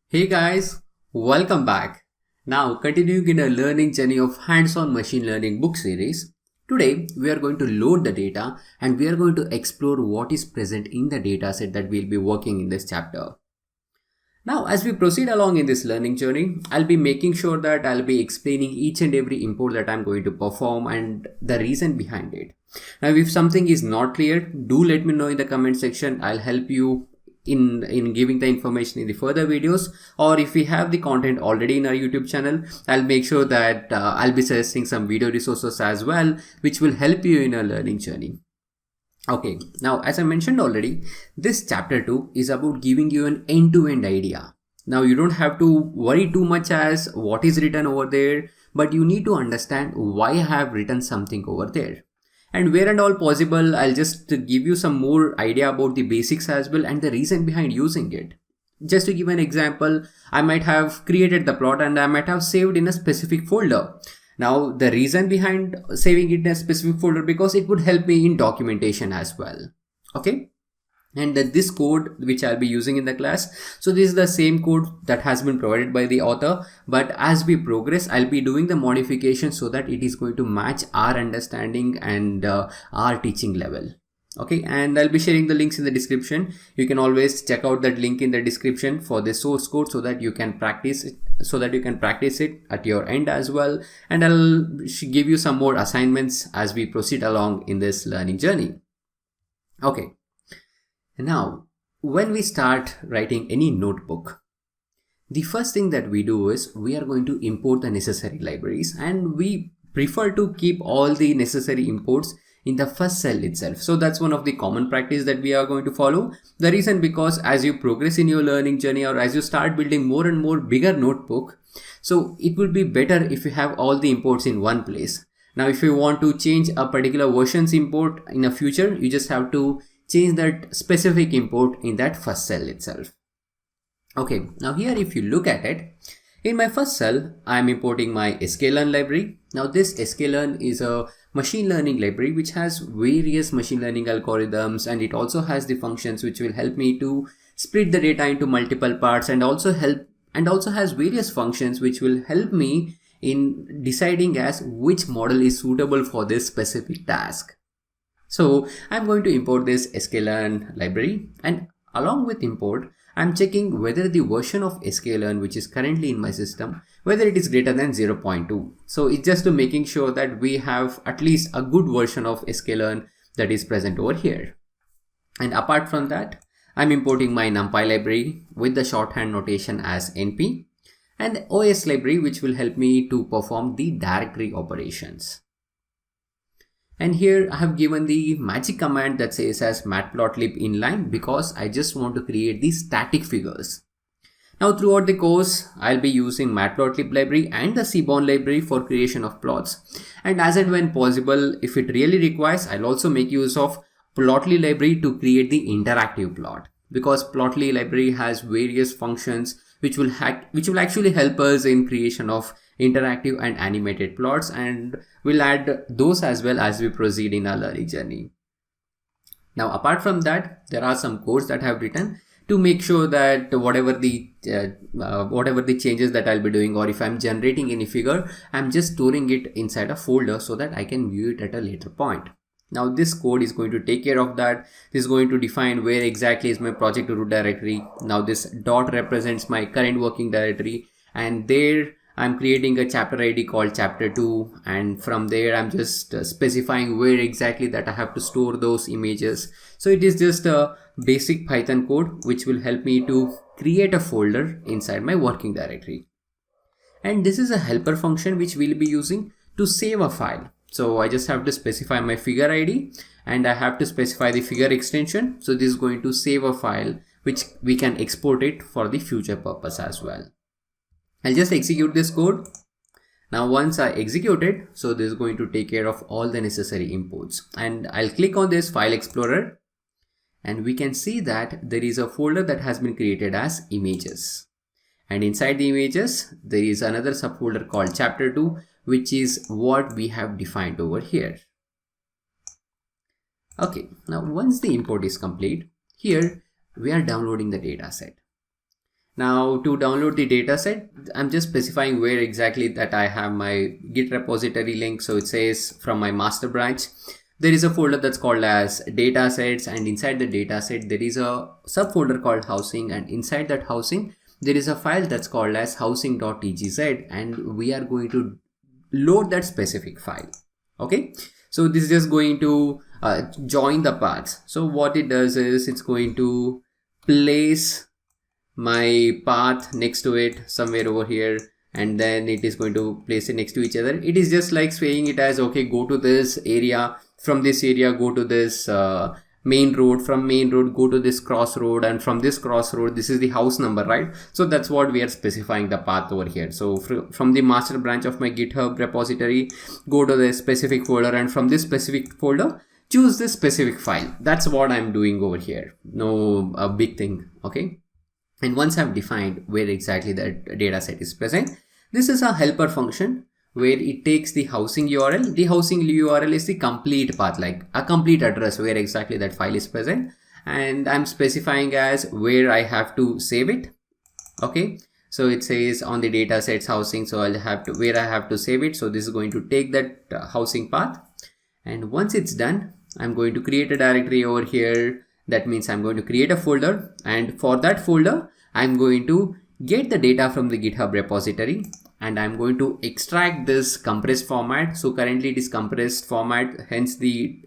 Hey guys, welcome back. Now, continuing in a learning journey of hands-on machine learning book series, today we are going to load the data and we are going to explore what is present in the dataset that we'll be working in this chapter. Now, as we proceed along in this learning journey, I'll be making sure that I'll be explaining each and every import that I'm going to perform and the reason behind it. Now, if something is not clear, do let me know in the comment section. I'll help you in giving the information in the further videos, or if we have the content already in our YouTube channel, I'll make sure that I'll be suggesting some video resources as well, which will help you in a learning journey. Okay, now as I mentioned already, this chapter 2 is about giving you an end-to-end idea. Now you don't have to worry too much as what is written over there, but you need to understand why I have written something over there. And where and all possible, I'll just give you some more idea about the basics as well and the reason behind using it. Just to give an example, I might have created the plot and I might have saved in a specific folder. Now the reason behind saving it in a specific folder, because it would help me in documentation as well. Okay. And this code which I'll be using in the class, so this is the same code that has been provided by the author, but as we progress I'll be doing the modification so that it is going to match our understanding and our teaching level. Okay, and I'll be sharing the links in the description. You can always check out that link in the description for the source code so that you can practice it at your end as well, and I'll give you some more assignments as we proceed along in this learning journey. Okay. Now, when we start writing any notebook, the first thing that we do is we are going to import the necessary libraries, and we prefer to keep all the necessary imports in the first cell itself. So that's one of the common practice that we are going to follow. The reason, because as you progress in your learning journey or as you start building more and more bigger notebook, so it would be better if you have all the imports in one place. Now, if you want to change a particular version's import in a future, you just have to change that specific import in that first cell itself. Okay, now here if you look at it, in my first cell, I'm importing my scikit-learn library. Now this scikit-learn is a machine learning library which has various machine learning algorithms, and it also has the functions which will help me to split the data into multiple parts, and also has various functions which will help me in deciding as which model is suitable for this specific task. So I'm going to import this scikit-learn library, and along with import, I'm checking whether the version of scikit-learn which is currently in my system, whether it is greater than 0.2. So it's just to making sure that we have at least a good version of scikit-learn that is present over here. And apart from that, I'm importing my NumPy library with the shorthand notation as NP, and OS library which will help me to perform the directory operations. And here I have given the magic command that says as matplotlib inline, because I just want to create these static figures. Now throughout the course, I'll be using matplotlib library and the seaborn library for creation of plots. And as and when possible, if it really requires, I'll also make use of plotly library to create the interactive plot, because plotly library has various functions which will actually help us in creation of interactive and animated plots, and we'll add those as well as we proceed in our learning journey. Now apart from that, there are some codes that I have written to make sure that whatever the changes that I'll be doing, or if I'm generating any figure, I'm just storing it inside a folder so that I can view it at a later point. Now this code is going to take care of that. This is going to define where exactly is my project root directory. Now this dot represents my current working directory, and there I'm creating a chapter ID called chapter 2, and from there I'm just specifying where exactly that I have to store those images. So it is just a basic Python code which will help me to create a folder inside my working directory. And this is a helper function which we'll be using to save a file. So I just have to specify my figure ID and I have to specify the figure extension. So this is going to save a file which we can export it for the future purpose as well. I'll just execute this code. Now once I execute it, so this is going to take care of all the necessary imports, and I'll click on this file explorer, and we can see that there is a folder that has been created as images, and inside the images there is another subfolder called chapter 2, which is what we have defined over here. Okay, now once the import is complete, here we are downloading the data set. Now to download the dataset, I'm just specifying where exactly that I have my Git repository link. So it says from my master branch, there is a folder that's called as datasets, and inside the dataset there is a subfolder called housing, and inside that housing there is a file that's called as housing.tgz, and we are going to load that specific file. Okay, so this is just going to join the paths. So what it does is it's going to place my path next to it somewhere over here, and then it is going to place it next to each other. It is just like saying it as, okay, go to this area, from this area go to this main road, from main road go to this crossroad, and from this crossroad this is the house number, right? So that's what we are specifying the path over here. So from the master branch of my GitHub repository, go to the specific folder, and from this specific folder choose this specific file. That's what I'm doing over here. No a big thing. Okay, and once I've defined where exactly that data set is present, this is a helper function where it takes the housing URL. The housing URL is the complete path, like a complete address where exactly that file is present. And I'm specifying as where I have to save it. Okay, so it says on the data sets housing, so I'll have to where I have to save it. So this is going to take that housing path. And once it's done, I'm going to create a directory over here. That means I'm going to create a folder, and for that folder I'm going to get the data from the GitHub repository, and I'm going to extract this compressed format. So currently it is compressed format, hence the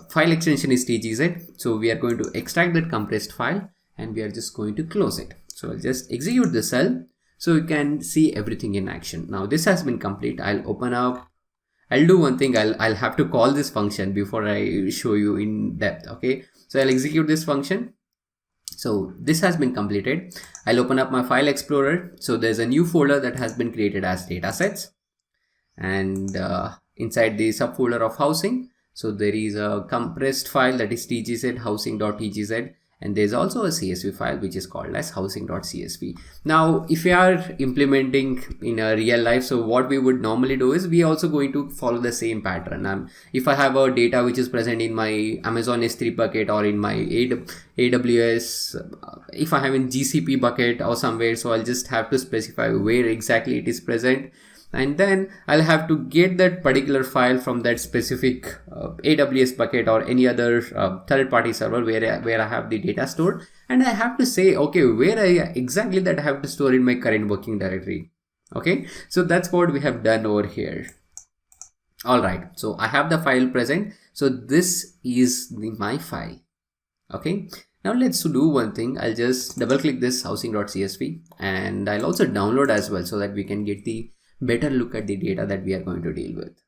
file extension is tgz. So we are going to extract that compressed file, and we are just going to close it. So I'll just execute the cell so you can see everything in action. Now this has been complete. I'll open up. I'll do one thing. I'll have to call this function before I show you in depth. Okay, so I'll execute this function. So this has been completed. I'll open up my file explorer. So there's a new folder that has been created as datasets, and inside the subfolder of housing, so there is a compressed file that is tgz housing.tgz, and there's also a CSV file which is called as housing.csv. Now if you are implementing in a real life, so what we would normally do is we also going to follow the same pattern. If I have a data which is present in my Amazon S3 bucket or in my AWS, if I have in GCP bucket or somewhere, so I'll just have to specify where exactly it is present, and then I'll have to get that particular file from that specific AWS bucket or any other third-party server where I have the data stored, and I have to say, okay, where exactly that I have to store in my current working directory. Okay, so that's what we have done over here. All right, so I have the file present. So this is my file. Okay, now let's do one thing. I'll just double click this housing.csv, and I'll also download as well so that we can get the better look at the data that we are going to deal with.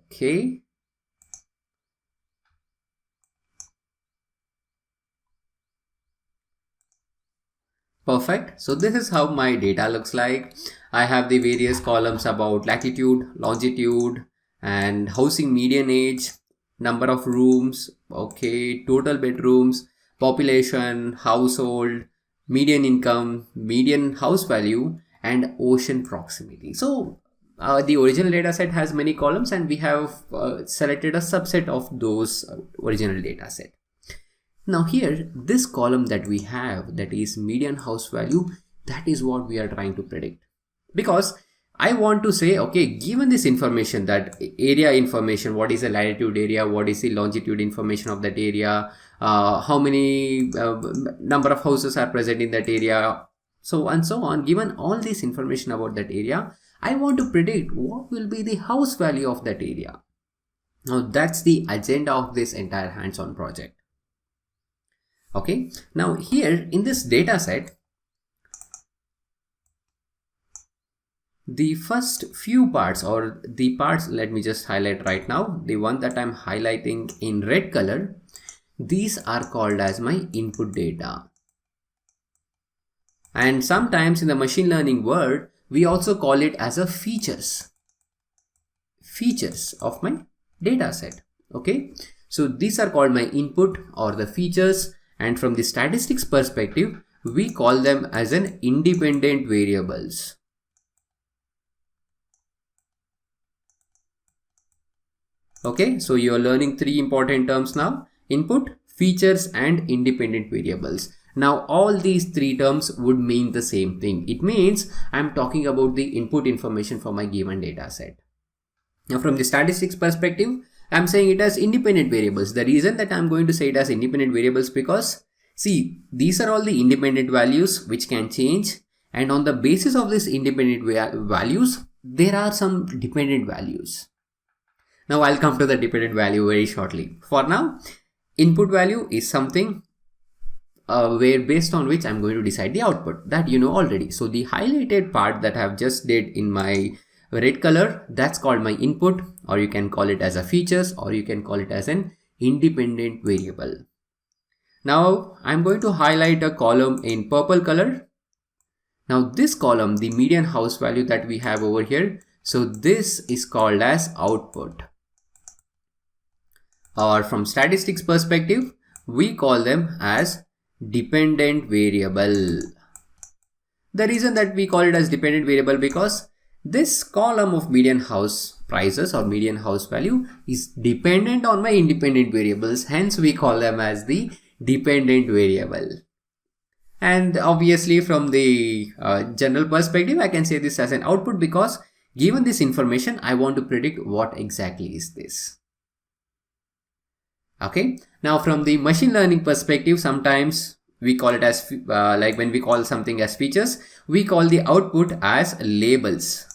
Okay. Perfect. So this is how my data looks like. I have the various columns about latitude, longitude, and housing median age, number of rooms, okay, total bedrooms, population, household, median income, median house value, and ocean proximity. So the original data set has many columns, and we have selected a subset of those original data set. Now here, this column that we have, that is median house value, that is what we are trying to predict. Because I want to say, okay, given this information, that area information, what is the latitude area, what is the longitude information of that area, how many number of houses are present in that area, so and so on. Given all this information about that area, I want to predict what will be the house value of that area. Now that's the agenda of this entire hands-on project. Okay, now here in this data set, the first few parts, or the parts, let me just highlight right now, the one that I'm highlighting in red color, these are called as my input data. And sometimes in the machine learning world, we also call it as a features of my data set. Okay, so these are called my input or the features, and from the statistics perspective, we call them as an independent variables. Okay, so you are learning three important terms now: input, features, and independent variables. Now all these three terms would mean the same thing. It means I'm talking about the input information for my given data set. Now from the statistics perspective, I'm saying it as independent variables. The reason that I'm going to say it as independent variables because see, these are all the independent values which can change, and on the basis of this independent values, there are some dependent values. Now I'll come to the dependent value very shortly. For now, input value is something where based on which I'm going to decide the output, that you know already. So the highlighted part that I've just did in my red color, that's called my input, or you can call it as a features, or you can call it as an independent variable. Now I'm going to highlight a column in purple color. Now this column, the median house value that we have over here, so this is called as output. Or from statistics perspective, we call them as dependent variable. The reason that we call it as dependent variable because this column of median house prices or median house value is dependent on my independent variables. Hence we call them as the dependent variable. And obviously from the general perspective, I can say this as an output because given this information, I want to predict what exactly is this. Okay. Now from the machine learning perspective, sometimes we call it as like when we call something as features, we call the output as labels.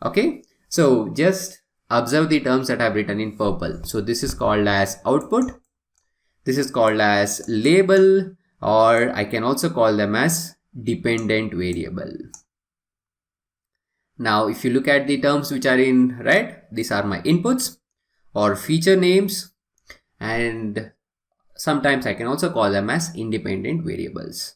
Okay. So just observe the terms that I've written in purple. So this is called as output. This is called as label, or I can also call them as dependent variable. Now, if you look at the terms which are in red, these are my inputs or feature names, and sometimes I can also call them as independent variables.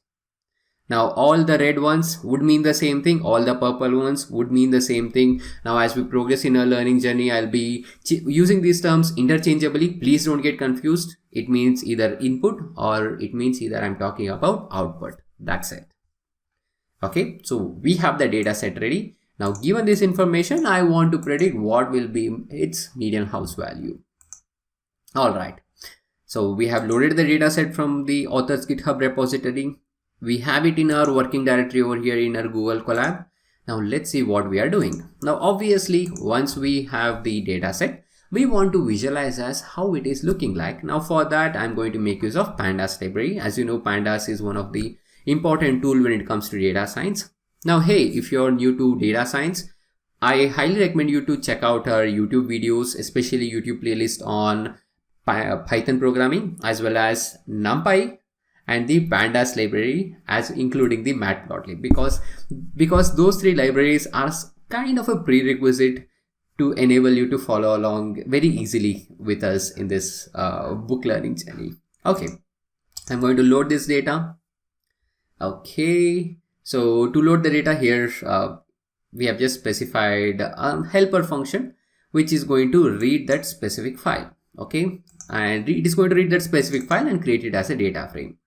Now all the red ones would mean the same thing, all the purple ones would mean the same thing. Now as we progress in our learning journey, I'll be using these terms interchangeably. Please don't get confused. It means either input or it means either I'm talking about output. That's it. Okay, so we have the data set ready. Now given this information, I want to predict what will be its median house value. Alright, so we have loaded the data set from the author's GitHub repository. We have it in our working directory over here in our Google Colab. Now let's see what we are doing. Now obviously once we have the data set, we want to visualize as how it is looking like. Now for that, I'm going to make use of Pandas library. As you know, Pandas is one of the important tool when it comes to data science. Now, hey, if you're new to data science, I highly recommend you to check out our YouTube videos, especially YouTube playlist on Python programming, as well as NumPy and the Pandas library, as including the Matplotlib, because those three libraries are kind of a prerequisite to enable you to follow along very easily with us in this book learning journey. Okay, I'm going to load this data. Okay, so to load the data here, we have just specified a helper function, which is going to read that specific file. Okay, and it is going to read that specific file and create it as a data frame.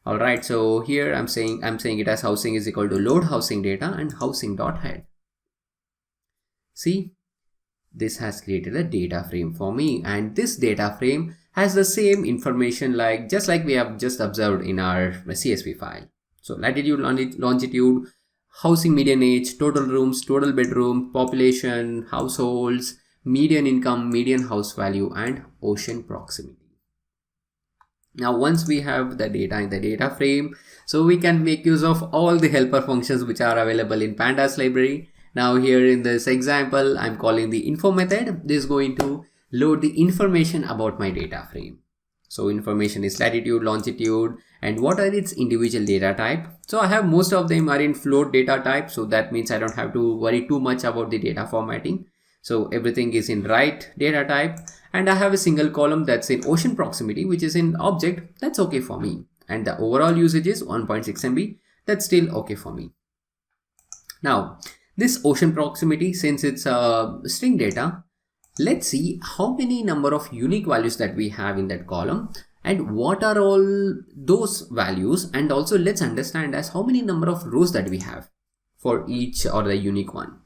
All right, so here I'm saying it as housing is equal to load housing data and housing.head. See, this has created a data frame for me, and this data frame has the same information just like we have just observed in our CSV file. So latitude, longitude, housing median age, total rooms, total bedroom, population, households, median income, median house value, and ocean proximity. Now once we have the data in the data frame, so we can make use of all the helper functions which are available in Pandas library. Now here in this example, I'm calling the info method. This is going to load the information about my data frame. So information is latitude, longitude, and what are its individual data type. So I have most of them are in float data type. So that means I don't have to worry too much about the data formatting. So everything is in right data type, and I have a single column that's in ocean proximity, which is in object. That's okay for me. And the overall usage is 1.6 MB. That's still okay for me. Now this ocean proximity, since it's string data, let's see how many number of unique values that we have in that column and what are all those values, and also let's understand as how many number of rows that we have for each or the unique one.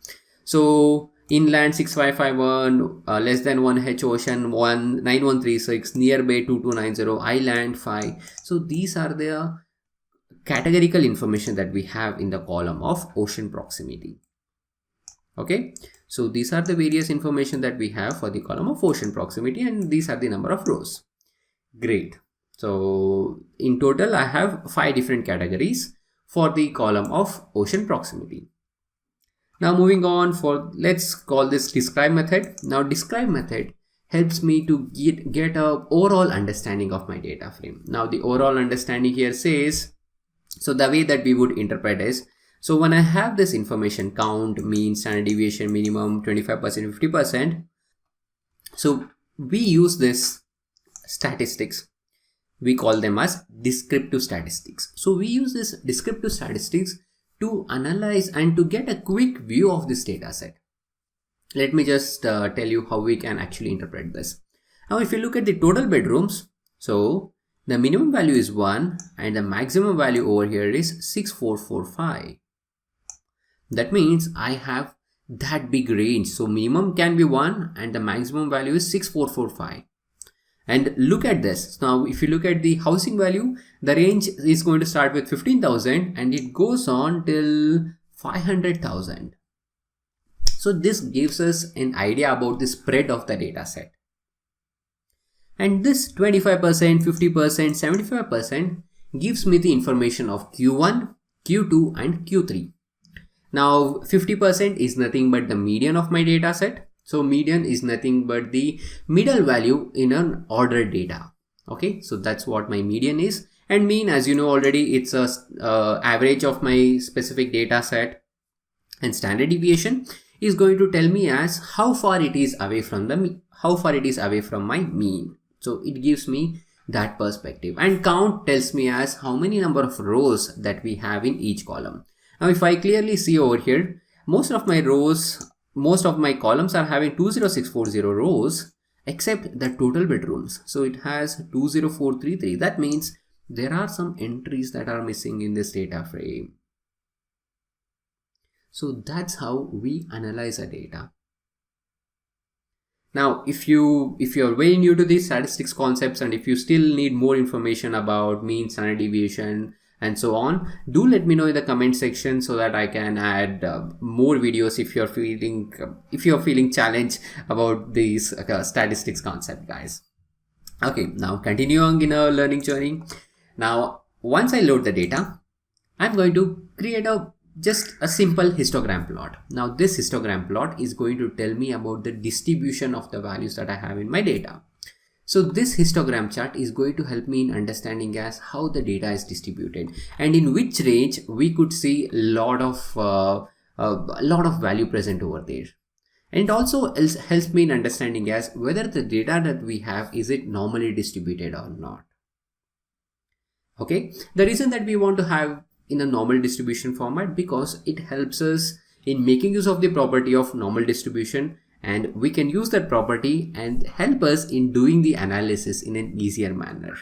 So inland 6551, less than 1 H ocean 19136, nearby 2290, island 5. So these are the categorical information that we have in the column of ocean proximity. Okay, so these are the various information that we have for the column of ocean proximity, and these are the number of rows. Great. So in total I have 5 different categories for the column of ocean proximity. Now moving on, let's call this describe method. Now describe method helps me to get a overall understanding of my data frame. Now the overall understanding here says, so the way that we would interpret is, so when I have this information, count, mean, standard deviation, minimum, 25%, 50%. So we use this statistics. We call them as descriptive statistics. So we use this descriptive statistics to analyze and to get a quick view of this data set. Let me just tell you how we can actually interpret this. Now if you look at the total bedrooms, so the minimum value is 1 and the maximum value over here is 6445. That means I have that big range. So minimum can be 1 and the maximum value is 6445. And look at this. Now if you look at the housing value, the range is going to start with 15,000 and it goes on till 500,000. So this gives us an idea about the spread of the data set. And this 25%, 50%, 75% gives me the information of Q1, Q2 and Q3. Now 50% is nothing but the median of my data set. So median is nothing but the middle value in an ordered data. Okay, so that's what my median is. And mean, as you know already, it's a average of my specific data set. And standard deviation is going to tell me as how far it is away from my mean. So it gives me that perspective. And count tells me as how many number of rows that we have in each column. Now if I clearly see over here, most of my columns are having 20640 rows except the total bedrooms. So it has 20433. That means there are some entries that are missing in this data frame. So that's how we analyze a data. Now, if you're very new to these statistics concepts and if you still need more information about mean, standard deviation and so on, do let me know in the comment section so that I can add more videos if you're feeling challenged about these statistics concept, guys. Okay, now continuing in our learning journey. Now, once I load the data, I'm going to create just a simple histogram plot. Now this histogram plot is going to tell me about the distribution of the values that I have in my data. So this histogram chart is going to help me in understanding as how the data is distributed and in which range we could see a lot of value present over there. And it also helps me in understanding as whether the data that we have, is it normally distributed or not. Okay, the reason that we want to have in a normal distribution format because it helps us in making use of the property of normal distribution, and we can use that property and help us in doing the analysis in an easier manner.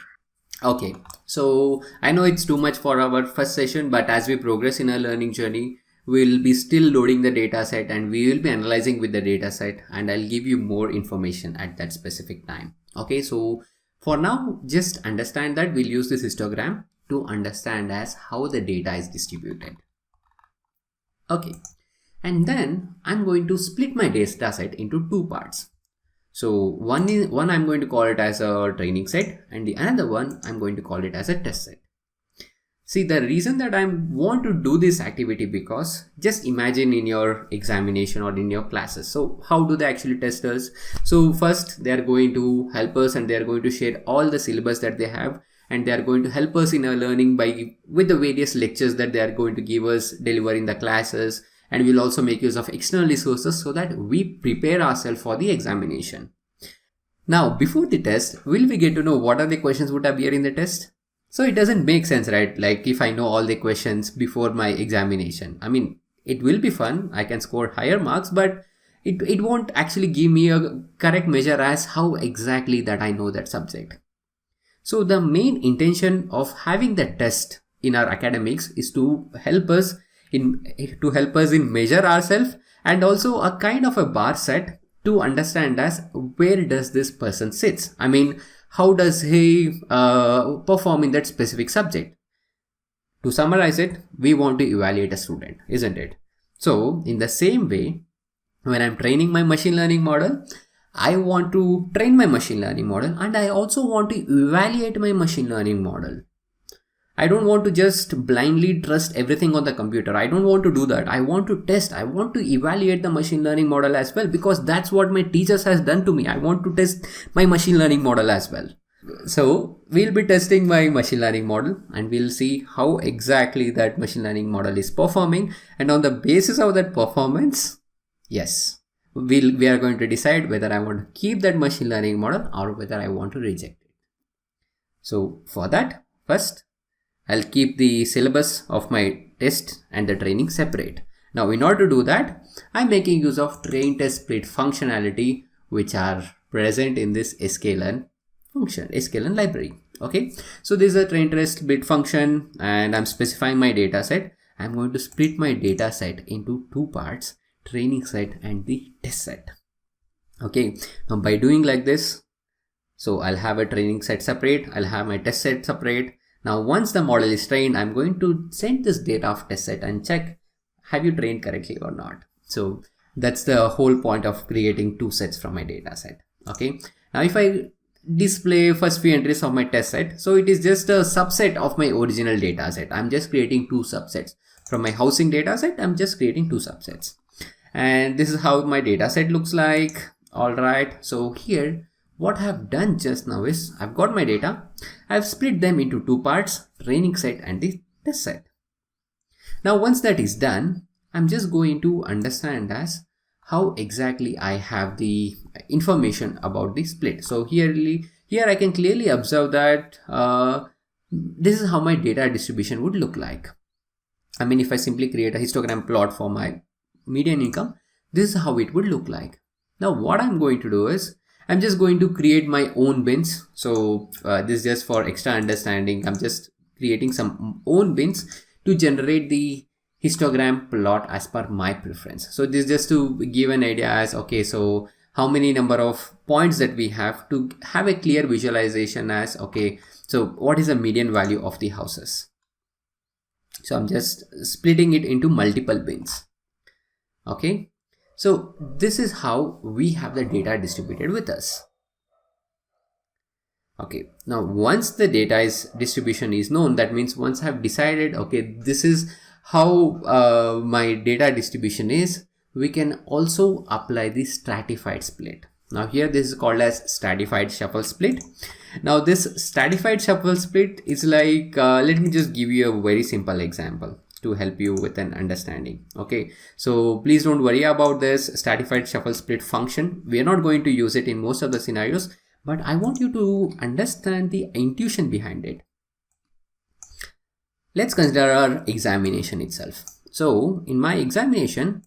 Okay, so I know it's too much for our first session, but as we progress in our learning journey, we'll be still loading the data set and we will be analyzing with the data set, and I'll give you more information at that specific time. Okay, so for now, just understand that we'll use this histogram to understand as how the data is distributed. Okay, and then I'm going to split my data set into two parts. So one I'm going to call it as a training set, and the another one I'm going to call it as a test set. See, the reason that I want to do this activity, because just imagine in your examination or in your classes. So how do they actually test us? So first they are going to help us and they are going to share all the syllabus that they have, and they are going to help us in our learning with the various lectures that they are going to give us, deliver in the classes, and we'll also make use of external resources so that we prepare ourselves for the examination. Now, before the test, will we get to know what are the questions would appear in the test? So it doesn't make sense, right? Like if I know all the questions before my examination, I mean, it will be fun. I can score higher marks, but it won't actually give me a correct measure as how exactly that I know that subject. So the main intention of having the test in our academics is to help us in measure ourselves and also a kind of a bar set to understand as where does this person sits. I mean, how does he perform in that specific subject. To summarize it, we want to evaluate a student, isn't it? So in the same way, when I'm training my machine learning model, I want to train my machine learning model and I also want to evaluate my machine learning model. I don't want to just blindly trust everything on the computer. I don't want to do that. I want to test. I want to evaluate the machine learning model as well, because that's what my teachers has done to me. I want to test my machine learning model as well. So we'll be testing my machine learning model and we'll see how exactly that machine learning model is performing. And on the basis of that performance, yes, we are going to decide whether I want to keep that machine learning model or whether I want to reject it. So for that, first, I'll keep the syllabus of my test and the training separate. Now, in order to do that, I'm making use of train test split functionality, which are present in this scikit-learn function, scikit-learn library. Okay, so this is a train test split function and I'm specifying my data set. I'm going to split my data set into two parts, training set and the test set. Okay, now by doing like this, so I'll have a training set separate, I'll have my test set separate. Now, once the model is trained, I'm going to send this data of test set and check, have you trained correctly or not? So that's the whole point of creating two sets from my data set. Okay. Now, if I display first few entries of my test set, so it is just a subset of my original data set. I'm just creating two subsets from my housing data set. I'm just creating two subsets. And this is how my data set looks like. All right. So here, what I've done just now is I've got my data. I've split them into two parts, training set and the test set. Now, once that is done, I'm just going to understand as how exactly I have the information about the split. So here I can clearly observe that this is how my data distribution would look like. I mean, if I simply create a histogram plot for my median income, this is how it would look like. Now, what I'm going to do is I'm just going to create my own bins. So this is just for extra understanding. I'm just creating some own bins to generate the histogram plot as per my preference. So this is just to give an idea as, okay, so how many number of points that we have to have a clear visualization as, okay, so what is the median value of the houses? So I'm just splitting it into multiple bins. Okay. So this is how we have the data distributed with us. Okay, now once the data distribution is known, that means once I've decided, okay, this is how my data distribution is, we can also apply the stratified split. Now here this is called as stratified shuffle split. Now this stratified shuffle split is like, let me just give you a very simple example to help you with an understanding. Okay, so please don't worry about this stratified shuffle split function. We are not going to use it in most of the scenarios, but I want you to understand the intuition behind it. Let's consider our examination itself. So in my examination,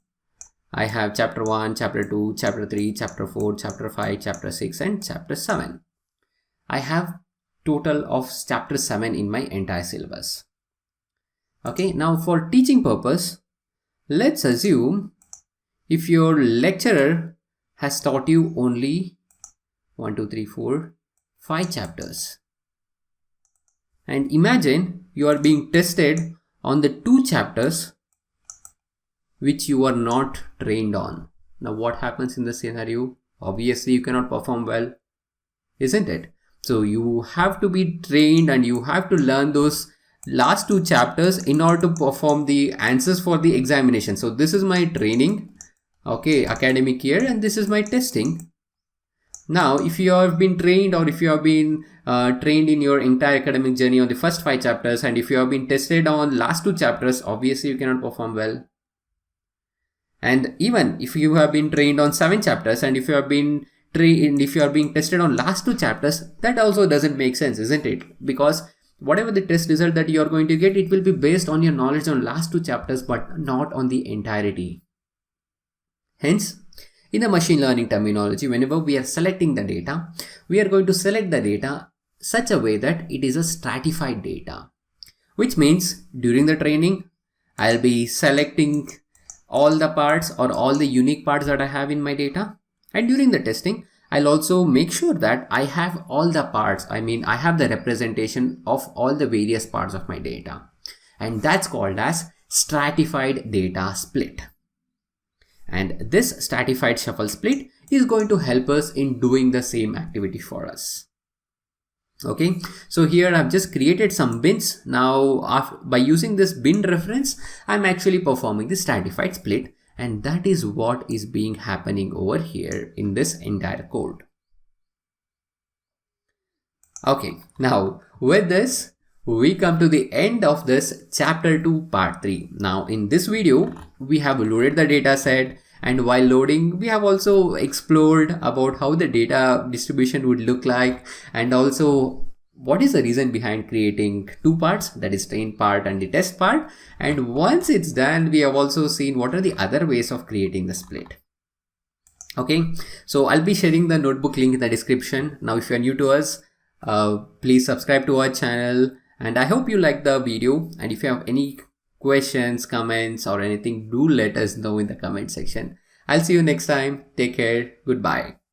I have chapter 1, chapter 2, chapter 3, chapter 4, chapter 5, chapter 6 and chapter 7. I have total of chapter 7 in my entire syllabus. Okay, now for teaching purpose, let's assume if your lecturer has taught you only 1, 2, 3, 4, 5 chapters. And imagine you are being tested on the 2 chapters which you are not trained on. Now what happens in the scenario? Obviously you cannot perform well, isn't it? So you have to be trained and you have to learn those last 2 chapters in order to perform the answers for the examination. So this is my training, okay, academic year, and this is my testing. Now if you have been trained, or if you have been trained in your entire academic journey on the first 5 chapters, and if you have been tested on last 2 chapters, obviously you cannot perform well. And even if you have been trained on 7 chapters and if you have been trained, if you are being tested on last 2 chapters, that also doesn't make sense, isn't it? Because whatever the test result that you are going to get, it will be based on your knowledge on last 2 chapters, but not on the entirety. Hence, in the machine learning terminology, whenever we are selecting the data, we are going to select the data such a way that it is a stratified data, which means during the training, I'll be selecting all the parts or all the unique parts that I have in my data. And during the testing, I'll also make sure that I have all the parts. I mean, I have the representation of all the various parts of my data. And that's called as stratified data split. And this stratified shuffle split is going to help us in doing the same activity for us. Okay, so here I've just created some bins. Now, by using this bin reference, I'm actually performing the stratified split, and that is what is being happening over here in this entire code. Okay, now with this, we come to the end of this chapter 2 part 3. Now in this video, we have loaded the data set, and while loading, we have also explored about how the data distribution would look like, and also what is the reason behind creating two parts, that is train part and the test part. And once it's done, we have also seen what are the other ways of creating the split. Okay, so I'll be sharing the notebook link in the description. Now, if you're new to us, please subscribe to our channel, and I hope you like the video. And if you have any questions, comments or anything, do let us know in the comment section. I'll see you next time. Take care. Goodbye.